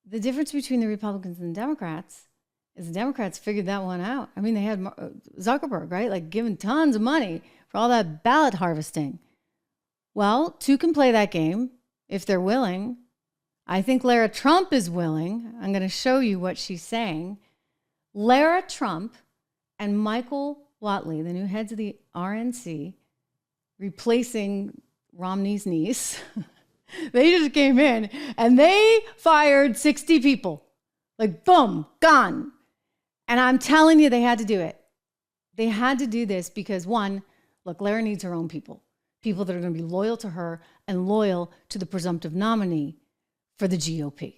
the difference between the Republicans and the Democrats is the Democrats figured that one out. I mean, they had Zuckerberg, right? Like giving tons of money for all that ballot harvesting. Well, two can play that game if they're willing. I think Lara Trump is willing. I'm going to show you what she's saying. Lara Trump and Michael Whatley, the new heads of the RNC, replacing Romney's niece, they just came in and they fired 60 people. Like, boom, gone. And I'm telling you, they had to do it. They had to do this because, one, look, Lara needs her own people that are going to be loyal to her and loyal to the presumptive nominee for the GOP.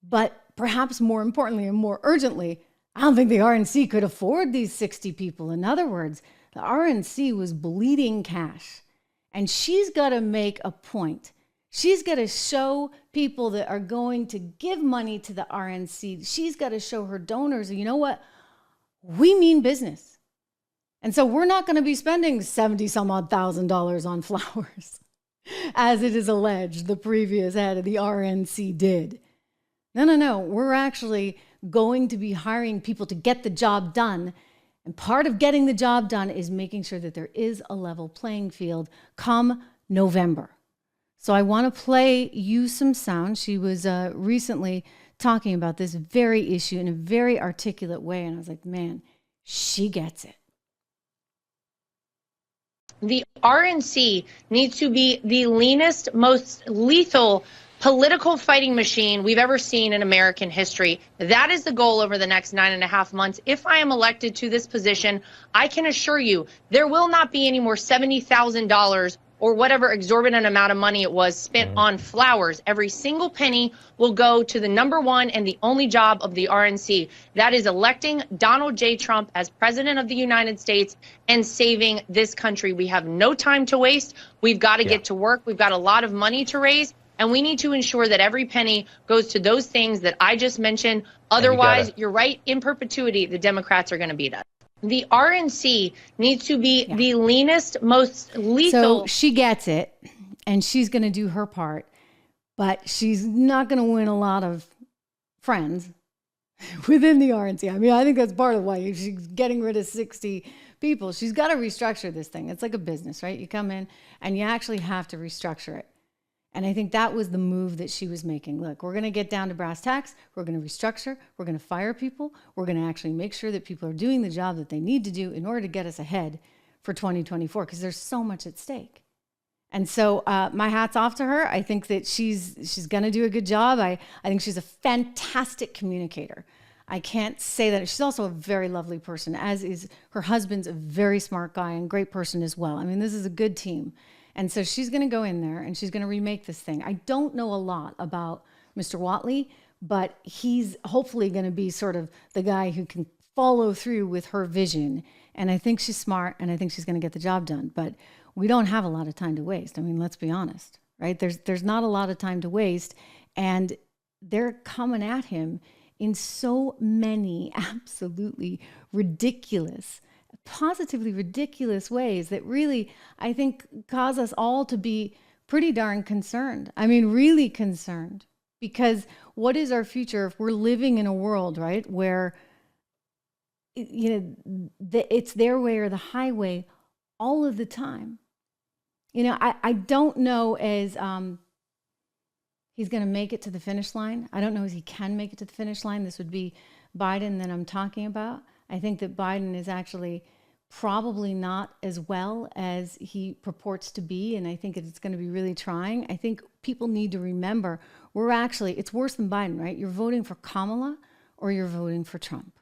But perhaps more importantly and more urgently, I don't think the RNC could afford these 60 people. In other words, the RNC was bleeding cash. And she's got to make a point. She's got to show people that are going to give money to the RNC. She's got to show her donors, you know what? We mean business. And so we're not going to be spending $70,000 on flowers, as it is alleged the previous head of the RNC did. No. We're actually going to be hiring people to get the job done. And part of getting the job done is making sure that there is a level playing field come November. So I want to play you some sound. She was recently talking about this very issue in a very articulate way. And I was like, man, she gets it. The RNC needs to be the leanest, most lethal political fighting machine we've ever seen in American history. That is the goal over the next 9.5 months. If I am elected to this position, I can assure you there will not be any more $70,000 or whatever exorbitant amount of money it was spent on flowers. Every single penny will go to the number one and the only job of the RNC. That is electing Donald J. Trump as president of the United States and saving this country. We have no time to waste. We've got to get to work. We've got a lot of money to raise. And we need to ensure that every penny goes to those things that I just mentioned. Otherwise, you're right, in perpetuity, the Democrats are going to beat us. The RNC needs to be the leanest, most lethal. So she gets it, and she's going to do her part, but she's not going to win a lot of friends within the RNC. I mean, I think that's part of why she's getting rid of 60 people. She's got to restructure this thing. It's like a business, right? You come in, and you actually have to restructure it. And I think that was the move that she was making. Look, we're going to get down to brass tacks. We're going to restructure. We're going to fire people. We're going to actually make sure that people are doing the job that they need to do in order to get us ahead for 2024, because there's so much at stake. And so my hat's off to her. I think that she's going to do a good job. I think she's a fantastic communicator. I can't say that. She's also a very lovely person, as is her husband's a very smart guy and great person as well. I mean, this is a good team. And so she's going to go in there and she's going to remake this thing. I don't know a lot about Mr. Whatley, but he's hopefully going to be sort of the guy who can follow through with her vision. And I think she's smart, and I think she's going to get the job done. But we don't have a lot of time to waste. I mean, let's be honest, right? There's not a lot of time to waste. And they're coming at him in so many absolutely ridiculous, positively ridiculous ways that really, I think, cause us all to be pretty darn concerned. I mean, really concerned, because what is our future if we're living in a world, right, where, you know, it's their way or the highway all of the time? You know, I don't know as he's going to make it to the finish line. I don't know as he can make it to the finish line. This would be Biden that I'm talking about. I think that Biden is actually probably not as well as he purports to be, and I think it's going to be really trying. I think people need to remember it's worse than Biden, right? You're voting for Kamala or you're voting for Trump.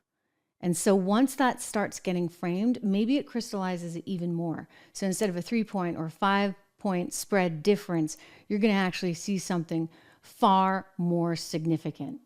And so once that starts getting framed, maybe it crystallizes it even more. So instead of a 3-point or 5-point spread difference, you're going to actually see something far more significant.